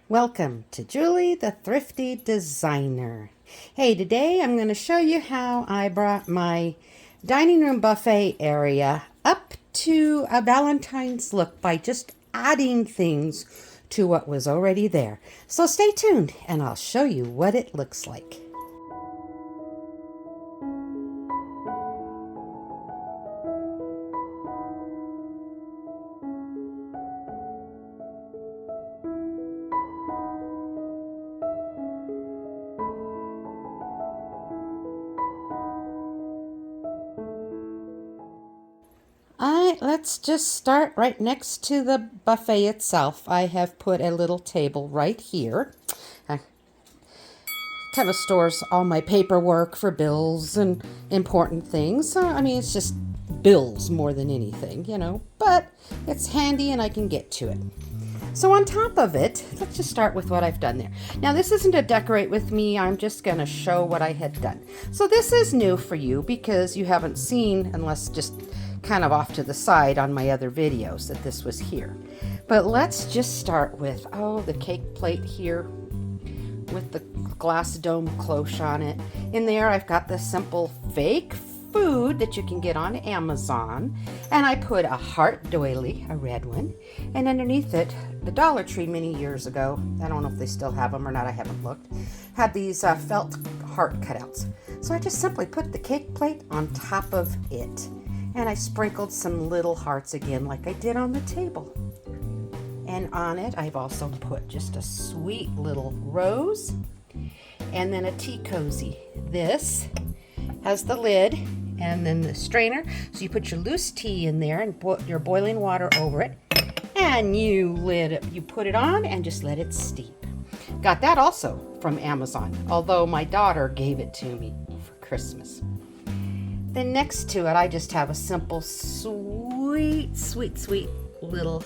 Welcome to Julie the Thrifty Designer. Hey, today I'm going to show you how I brought my dining room buffet area up to a Valentine's look by just adding things to what was already there. So stay tuned and I'll show you what it looks like. Let's just start right next to the buffet itself. I have put a little table right here. Kind of stores all my paperwork for bills and important things. It's just bills more than anything, but it's handy and I can get to it. So on top of it, let's just start with what I've done there. Now this isn't a decorate with me, I'm just going to show what I had done. So this is new for you because you haven't seen, unless just kind of off to the side on my other videos, that this was here. But let's just start with, the cake plate here with the glass dome cloche on it. In there I've got this simple fake food that you can get on Amazon, and I put a heart doily, a red one, and underneath it, the Dollar Tree many years ago, I don't know if they still have them or not, I haven't looked, had these felt heart cutouts. So I just simply put the cake plate on top of it, and I sprinkled some little hearts again like I did on the table. And on it I've also put just a sweet little rose and then a tea cozy. This has the lid and then the strainer, so you put your loose tea in there and put your boiling water over it, and you put it on and just let it steep. Got that also from Amazon, although my daughter gave it to me for Christmas. Then next to it I just have a simple sweet little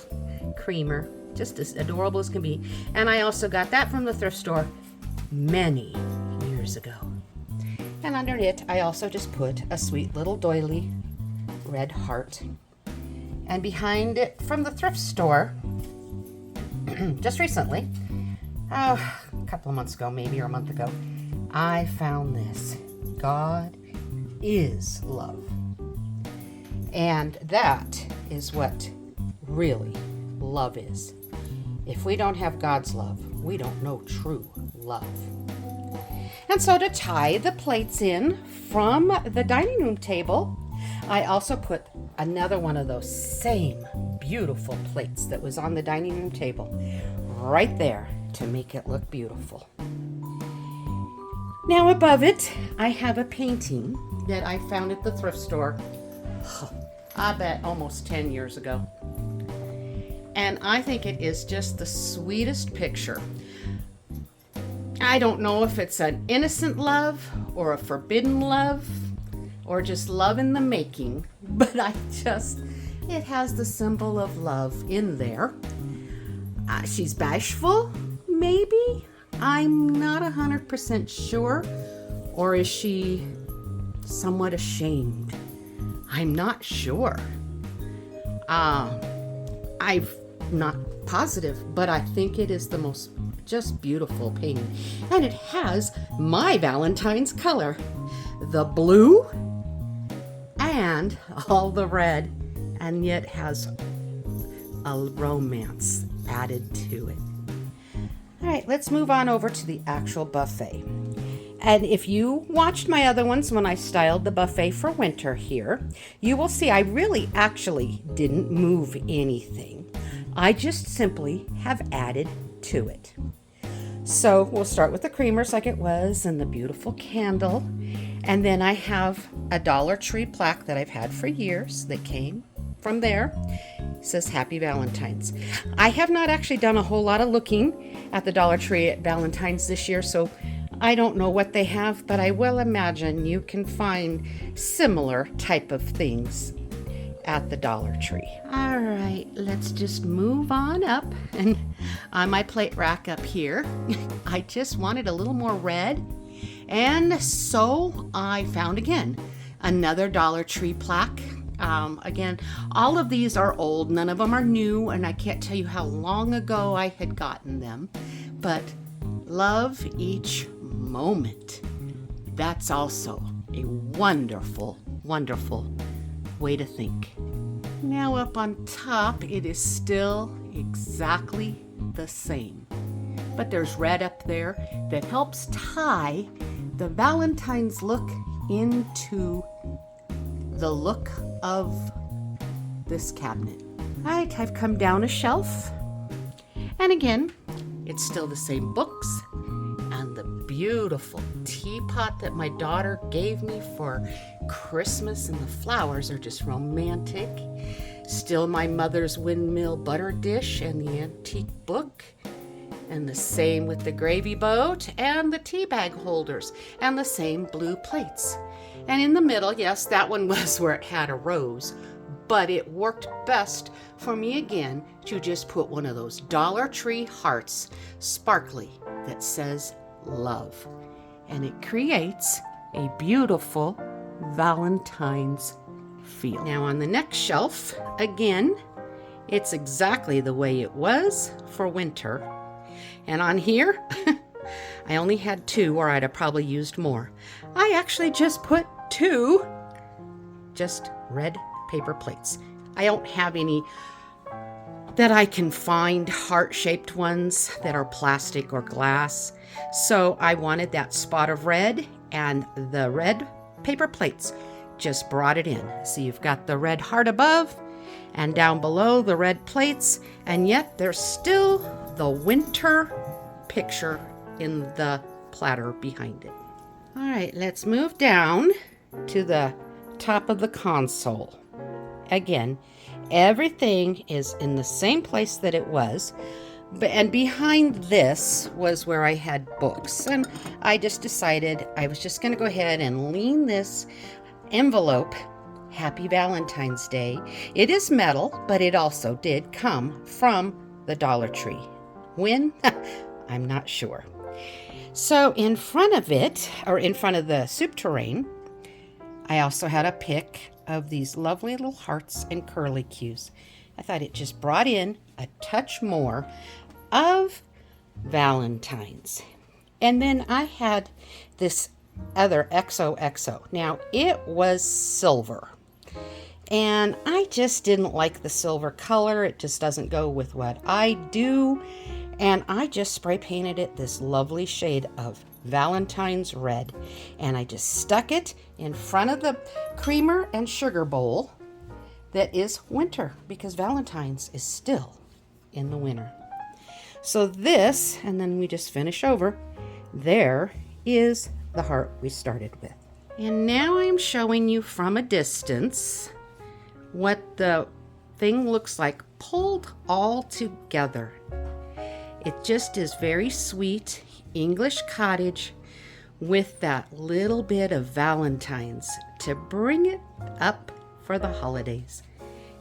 creamer, just as adorable as can be, and I also got that from the thrift store many years ago. And under it, I also just put a sweet little doily red heart. And behind it from the thrift store, just recently, a couple of months ago, maybe, or a month ago, I found this. God is love. And that is what really love is. If we don't have God's love, we don't know true love. And so to tie the plates in from the dining room table, I also put another one of those same beautiful plates that was on the dining room table right there to make it look beautiful. Now above it, I have a painting that I found at the thrift store, I bet almost 10 years ago. And I think it is just the sweetest picture. I don't know if it's an innocent love or a forbidden love or just love in the making, but it has the symbol of love in there. She's bashful, maybe? I'm not 100% sure. Or is she somewhat ashamed? I'm not sure. I'm not positive, but I think it is the most just beautiful painting. And it has my Valentine's color, the blue and all the red, and yet has a romance added to it. All right, let's move on over to the actual buffet. And if you watched my other ones when I styled the buffet for winter here, you will see I really actually didn't move anything. I just simply have added to it. So we'll start with the creamers like it was and the beautiful candle. And then I have a Dollar Tree plaque that I've had for years that came from there. It says Happy Valentines. I have not actually done a whole lot of looking at the Dollar Tree at Valentine's this year, so I don't know what they have, but I will imagine you can find similar type of things at the Dollar Tree. All right, let's just move on up. And on my plate rack up here, I just wanted a little more red. And so I found again another Dollar Tree plaque Again, all of these are old. None of them are new, and I can't tell you how long ago I had gotten them. But love each moment. That's also a wonderful, wonderful way to think. Now up on top, it is still exactly the same. But there's red up there that helps tie the Valentine's look into the look of this cabinet. All right, I've come down a shelf. And again, it's still the same books and the beautiful teapot that my daughter gave me for Christmas, and the flowers are just romantic. Still my mother's windmill butter dish and the antique book. And the same with the gravy boat and the tea bag holders and the same blue plates. And in the middle, yes, that one was where it had a rose, but it worked best for me again to just put one of those Dollar Tree hearts, sparkly, that says love. And it creates a beautiful Valentine's feel. Now on the next shelf, again, it's exactly the way it was for winter. And on here, I only had 2, or I'd have probably used more. I actually just put 2 just red paper plates. I don't have any that I can find heart-shaped ones that are plastic or glass. So I wanted that spot of red, and the red paper plates just brought it in. So you've got the red heart above and down below the red plates, and yet there's still the winter picture in the platter behind it. All right, let's move down to the top of the console. Again, everything is in the same place that it was, and behind this was where I had books, and I just decided I was just going to go ahead and lean this envelope, Happy Valentine's Day. It is metal, but it also did come from the Dollar Tree. When? I'm not sure. So in front of it, or in front of the soup tureen, I also had a pick of these lovely little hearts and curlicues. I thought it just brought in a touch more of Valentine's. And then I had this other XOXO. Now, it was silver. And I just didn't like the silver color. It just doesn't go with what I do. And I just spray painted it this lovely shade of Valentine's red. And I just stuck it in front of the creamer and sugar bowl that is winter, because Valentine's is still in the winter. So this, and then we just finish over, there is the heart we started with. And now I'm showing you from a distance what the thing looks like pulled all together. It just is very sweet English cottage with that little bit of Valentine's to bring it up for the holidays.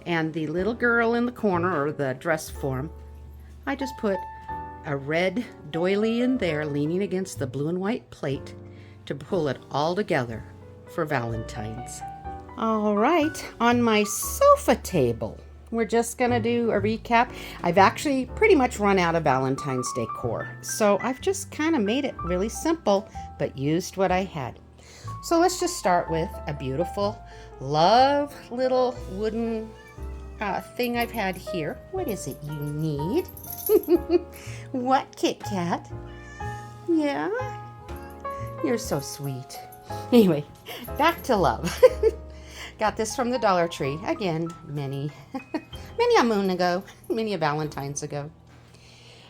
And the little girl in the corner, or the dress form, I just put a red doily in there leaning against the blue and white plate to pull it all together for Valentine's. All right, on my sofa table, we're just gonna do a recap. I've actually pretty much run out of Valentine's decor, so I've just kind of made it really simple, but used what I had. So let's just start with a beautiful love little wooden thing I've had here. What is it you need? What, Kit Kat? Yeah? You're so sweet. Anyway, back to love. Got this from the Dollar Tree. Again, many a moon ago, many a Valentine's ago.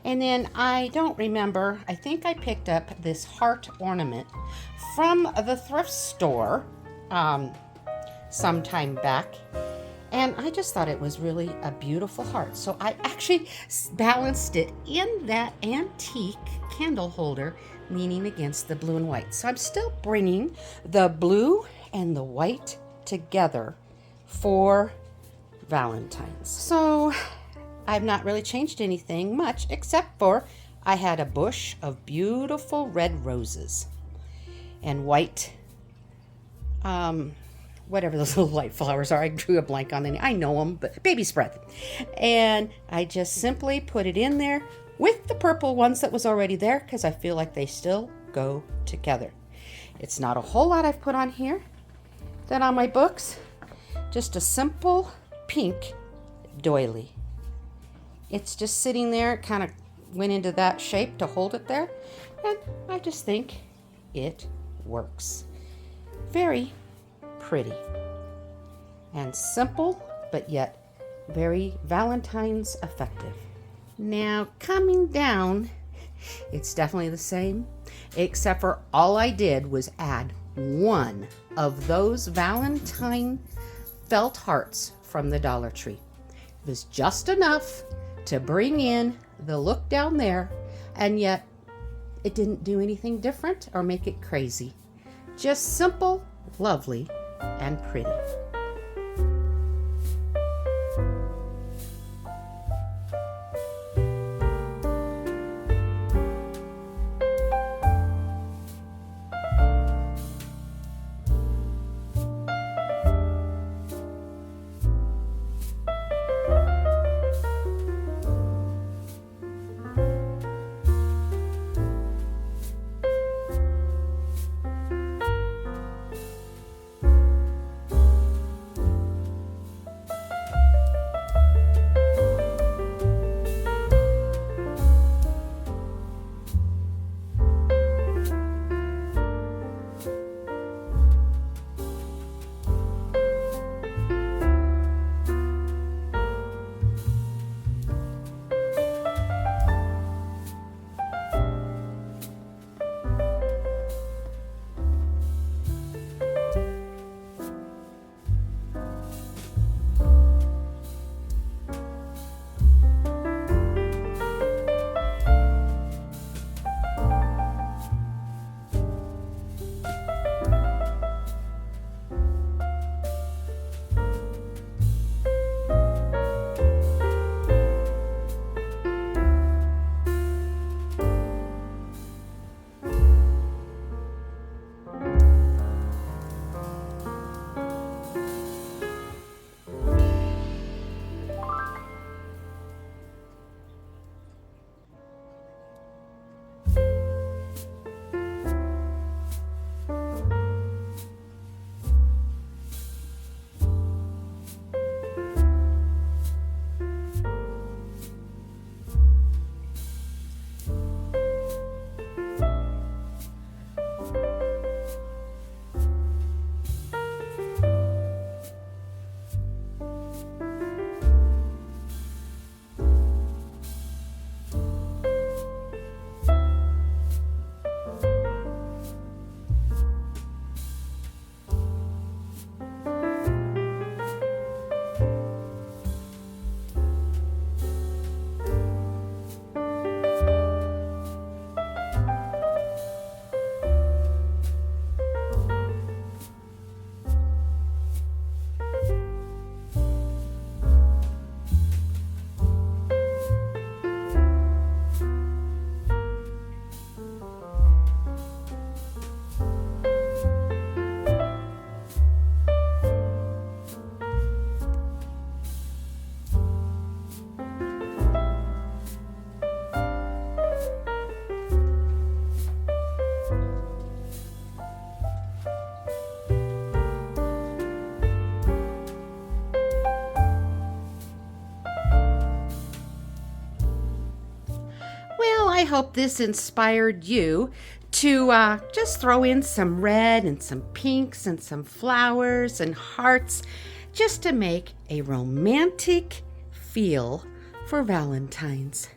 And then I don't remember, I think I picked up this heart ornament from the thrift store sometime back. And I just thought it was really a beautiful heart. So I actually balanced it in that antique candle holder leaning against the blue and white. So I'm still bringing the blue and the white together for Valentine's. So I've not really changed anything much, except for I had a bush of beautiful red roses and white whatever those little white flowers are. I drew a blank on them. I know them, but baby spread. And I just simply put it in there with the purple ones that was already there because I feel like they still go together. It's not a whole lot I've put on here. Then on my books, just a simple pink doily. It's just sitting there. It kind of went into that shape to hold it there. And I just think it works. Very pretty and simple, but yet very Valentine's effective. Now coming down, it's definitely the same, except for all I did was add one of those Valentine felt hearts from the Dollar Tree. It was just enough to bring in the look down there, and yet it didn't do anything different or make it crazy. Just simple, lovely, and pretty. I hope this inspired you to just throw in some red and some pinks and some flowers and hearts just to make a romantic feel for Valentine's.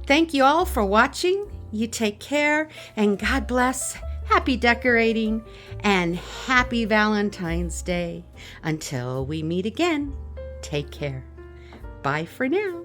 Thank you all for watching. You take care and God bless. Happy decorating and happy Valentine's Day. Until we meet again, take care. Bye for now.